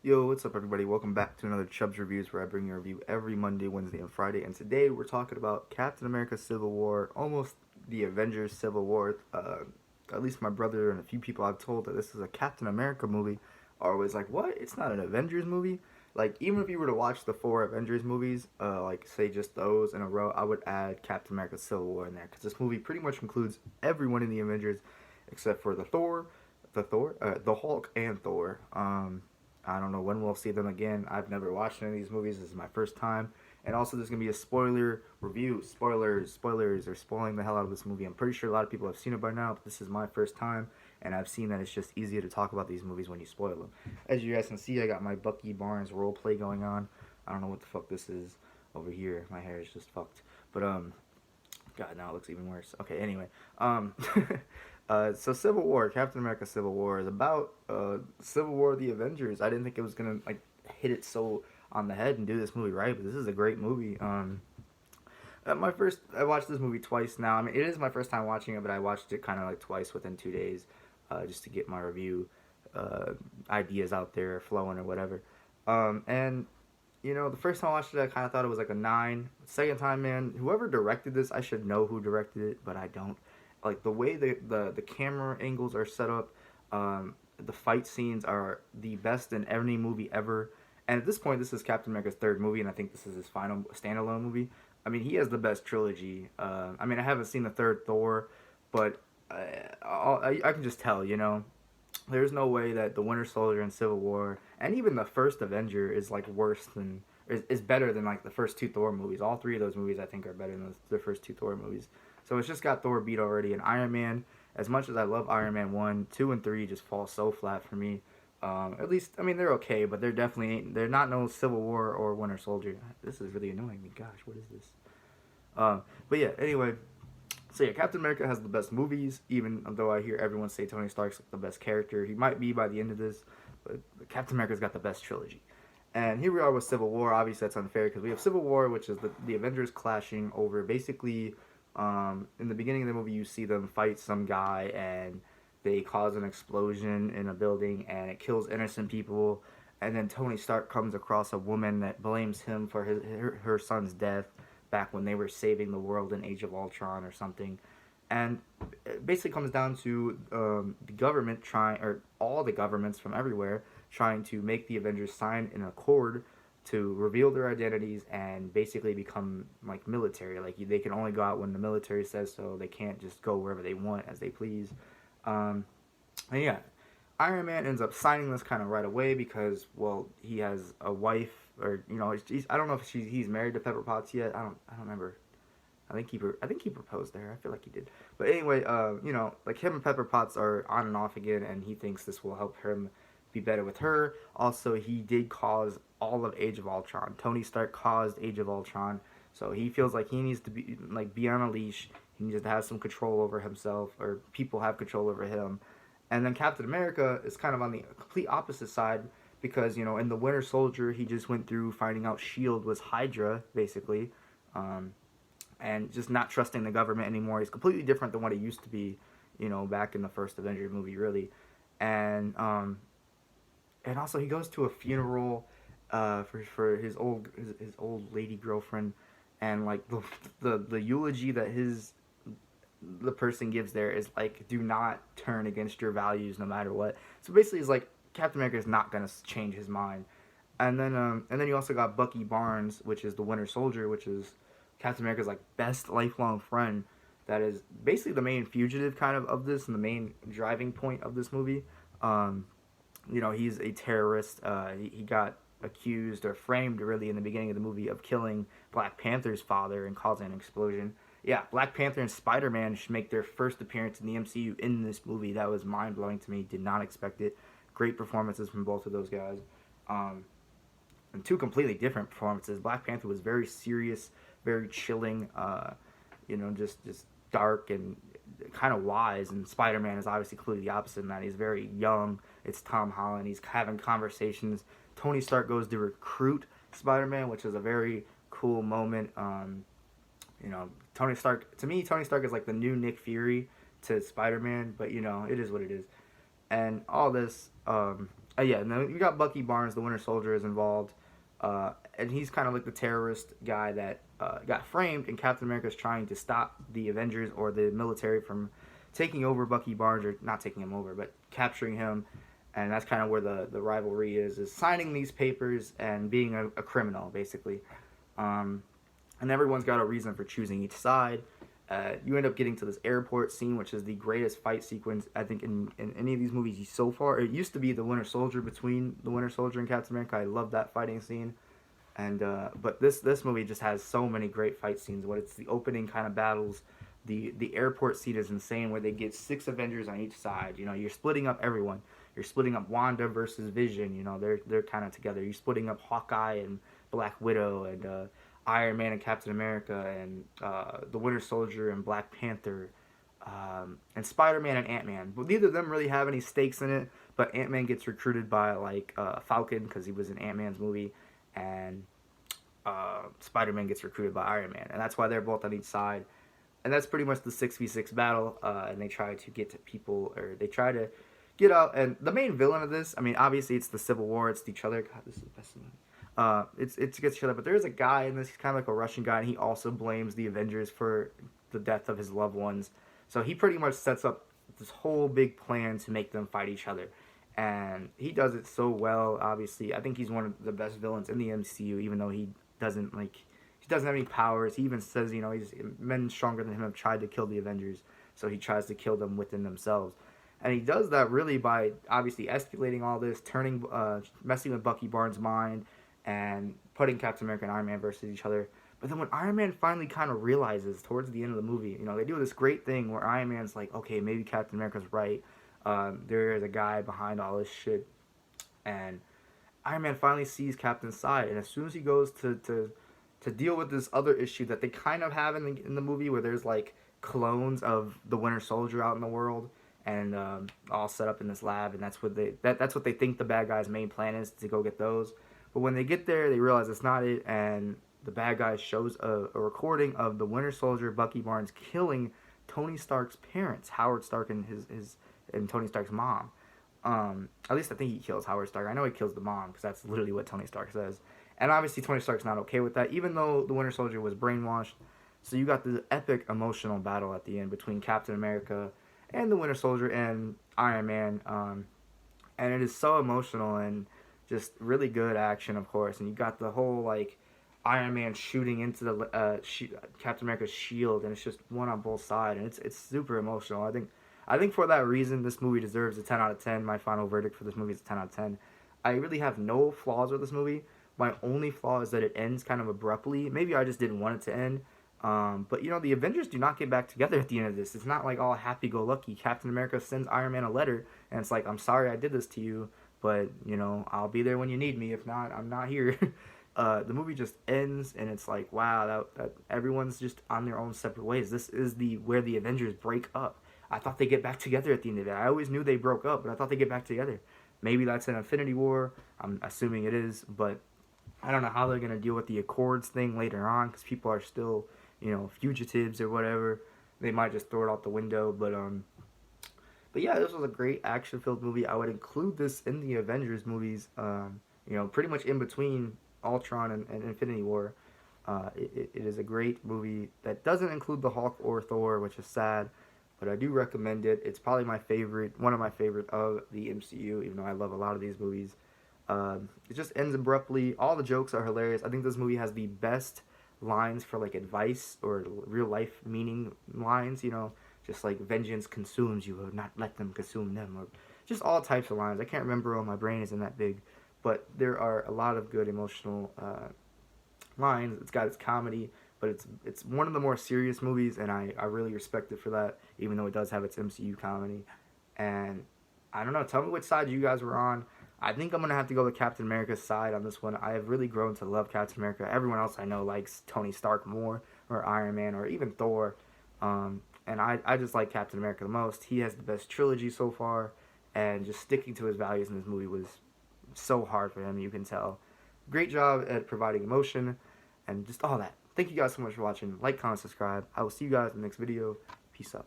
Yo, what's up, everybody? Welcome back to another Chubbs Reviews, where I bring you a review every Monday, Wednesday, and Friday. And today we're talking about Captain America Civil War, almost the Avengers Civil War. At least my brother and a few people I've told that this is a Captain America movie are always like, what? It's not an Avengers movie? Like, even if you were to watch the four Avengers movies, like, say just those in a row, I would add Captain America Civil War in there. Because this movie pretty much includes everyone in the Avengers except for the Hulk, and Thor. I don't know when we'll see them again. I've never watched any of these movies. This is my first time. And also, there's going to be a spoiler review. Spoilers are spoiling the hell out of this movie. I'm pretty sure a lot of people have seen it by now, but this is my first time. And I've seen that it's just easier to talk about these movies when you spoil them. As you guys can see, I got my Bucky Barnes role play going on. I don't know what the fuck this is over here. My hair is just fucked. But, God, now it looks even worse. Okay, anyway. So Civil War, Captain America Civil War is about Civil War of the Avengers. I didn't think it was gonna like hit it so on the head and do this movie right, but this is a great movie. I watched this movie twice now. I mean, it is my first time watching it, but I watched it kind of like twice within 2 days, just to get my review ideas out there flowing or whatever. And the first time I watched it, I kind of thought it was like a 9. Second time, man, whoever directed this, I should know who directed it, but I don't. Like the way the camera angles are set up, the fight scenes are the best in any movie ever. And at this point, this is Captain America's third movie, and I think this is his final standalone movie. I mean, he has the best trilogy. I mean, I haven't seen the third Thor, but I can just tell, there's no way that the Winter Soldier and Civil War, and even the first Avenger, is like worse than is better than like the first two Thor movies. All three of those movies I think are better than the first two Thor movies. So it's just got Thor beat already. And Iron Man, as much as I love Iron Man 1, 2, and 3 just fall so flat for me. At least, I mean, they're okay, but they're not no Civil War or Winter Soldier. This is really annoying me. Gosh, what is this? But yeah, anyway. So yeah, Captain America has the best movies, even though I hear everyone say Tony Stark's the best character. He might be by the end of this, but Captain America's got the best trilogy. And here we are with Civil War. Obviously, that's unfair because we have Civil War, which is the Avengers clashing over basically. In the beginning of the movie, you see them fight some guy, and they cause an explosion in a building, and it kills innocent people. And then Tony Stark comes across a woman that blames him for her son's death back when they were saving the world in Age of Ultron or something. And it basically comes down to the government trying, or all the governments from everywhere, trying to make the Avengers sign an accord to reveal their identities and basically become like military. Like they can only go out when the military says so. They can't just go wherever they want as they please. And yeah, Iron Man ends up signing this kind of right away because, well, he has a wife, or I don't know if he's married to Pepper Potts yet. I don't remember. I think he proposed there. I feel like he did. But anyway, like him and Pepper Potts are on and off again, and he thinks this will help him be better with her. Also, he did cause all of Age of Ultron. Tony Stark caused Age of Ultron, so he feels like he needs to be on a leash. He needs to have some control over himself, or people have control over him. And then Captain America is kind of on the complete opposite side because in the Winter Soldier he just went through finding out Shield was Hydra basically, and just not trusting the government anymore. He's completely different than what he used to be, back in the first Avengers movie really, and also he goes to a funeral for his old lady girlfriend, and like the eulogy that the person gives there is like, do not turn against your values no matter what. So basically it's like Captain America is not gonna change his mind. And then you also got Bucky Barnes, which is the Winter Soldier, which is Captain America's like best lifelong friend, that is basically the main fugitive kind of this, and the main driving point of this movie. He's a terrorist. He got accused or framed really in the beginning of the movie of killing Black Panther's father and causing an explosion. Yeah, Black Panther and Spider-Man should make their first appearance in the MCU in this movie. That was mind-blowing to me. Did not expect it. Great performances from both of those guys. And two completely different performances. Black Panther was very serious, very chilling, just dark and kind of wise. And Spider-Man is obviously completely the opposite in that. He's very young. It's Tom Holland. He's having conversations. Tony Stark goes to recruit Spider-Man, which is a very cool moment. Tony Stark, to me, Tony Stark is like the new Nick Fury to Spider-Man, but it is what it is. And all this, Yeah, and then you got Bucky Barnes, the Winter Soldier, is involved, and he's kind of like the terrorist guy that got framed, and Captain America is trying to stop the Avengers or the military from taking over Bucky Barnes, or not taking him over, but capturing him, and that's kind of where the rivalry is signing these papers and being a criminal, basically. Um, and everyone's got a reason for choosing each side. You end up getting to this airport scene, which is the greatest fight sequence I think in any of these movies so far. It used to be the Winter Soldier, between the Winter Soldier and Captain America. I love that fighting scene, and but this movie just has so many great fight scenes. What it's the opening kind of battles, the airport scene is insane, where they get 6 Avengers on each side. You know, you're splitting up everyone. You're splitting up Wanda versus Vision. You know, they're kind of together. You're splitting up Hawkeye and Black Widow, and Iron Man and Captain America, and the Winter Soldier and Black Panther, and Spider-Man and Ant-Man. But neither of them really have any stakes in it. But Ant-Man gets recruited by like Falcon because he was in Ant-Man's movie, and Spider-Man gets recruited by Iron Man, and that's why they're both on each side. And that's pretty much the 6v6 battle. And they try to get to people, or they try to get out. And the main villain of this, I mean, obviously it's the Civil War. It's each other. God, this is the best movie. It's against each other, but there is a guy in this. He's kind of like a Russian guy, and he also blames the Avengers for the death of his loved ones. So he pretty much sets up this whole big plan to make them fight each other, and he does it so well. Obviously, I think he's one of the best villains in the MCU, even though he doesn't have any powers. He even says, you know, men stronger than him have tried to kill the Avengers, so he tries to kill them within themselves. And he does that really by obviously escalating all this, messing with Bucky Barnes' mind, and putting Captain America and Iron Man versus each other. But then when Iron Man finally kind of realizes towards the end of the movie, you know, they do this great thing where Iron Man's like, okay, maybe Captain America's right. There is a guy behind all this shit. And Iron Man finally sees Captain's side. And as soon as he goes to deal with this other issue that they kind of have in the movie, where there's like clones of the Winter Soldier out in the world, and all set up in this lab, and that's what they think the bad guy's main plan is, to go get those. But when they get there, they realize it's not it, and the bad guy shows a recording of the Winter Soldier, Bucky Barnes, killing Tony Stark's parents, Howard Stark and and Tony Stark's mom. At least I think he kills Howard Stark. I know he kills the mom, because that's literally what Tony Stark says. And obviously Tony Stark's not okay with that, even though the Winter Soldier was brainwashed. So you got the epic emotional battle at the end between Captain America and the Winter Soldier and Iron Man. And it is so emotional and just really good action, of course. And you got the whole, like, Iron Man shooting into the Captain America's shield, and it's just one on both sides, and it's super emotional. I think for that reason, this movie deserves a 10 out of 10. My final verdict for this movie is a 10 out of 10. I really have no flaws with this movie. My only flaw is that it ends kind of abruptly. Maybe I just didn't want it to end. But, you know, the Avengers do not get back together at the end of this. It's not like all happy-go-lucky. Captain America sends Iron Man a letter, and it's like, I'm sorry I did this to you, but, you know, I'll be there when you need me. If not, I'm not here. The movie just ends, and it's like, wow, that everyone's just on their own separate ways. This is where the Avengers break up. I thought they get back together at the end of it. I always knew they broke up, but I thought they get back together. Maybe that's an Infinity War. I'm assuming it is, but I don't know how they're going to deal with the Accords thing later on, because people are still, you know, fugitives or whatever. They might just throw it out the window, but yeah, this was a great action-filled movie. I would include this in the Avengers movies, you know, pretty much in between Ultron and Infinity War. It is a great movie that doesn't include the Hulk or Thor, which is sad, but I do recommend it. It's probably my favorite, one of my favorite of the MCU, even though I love a lot of these movies. It just ends abruptly. All the jokes are hilarious. I think this movie has the best lines for, like, advice or real life meaning lines, you know, just like vengeance consumes you, or not let them consume them, or just all types of lines. I can't remember all, my brain isn't that big, but there are a lot of good emotional lines. It's got its comedy, but it's one of the more serious movies, and I really respect it for that, even though it does have its MCU comedy. And I don't know, tell me which side you guys were on. I think I'm going to have to go with Captain America's side on this one. I have really grown to love Captain America. Everyone else I know likes Tony Stark more, or Iron Man, or even Thor. And I just like Captain America the most. He has the best trilogy so far, and just sticking to his values in this movie was so hard for him, you can tell. Great job at providing emotion, and just all that. Thank you guys so much for watching. Like, comment, subscribe. I will see you guys in the next video. Peace out.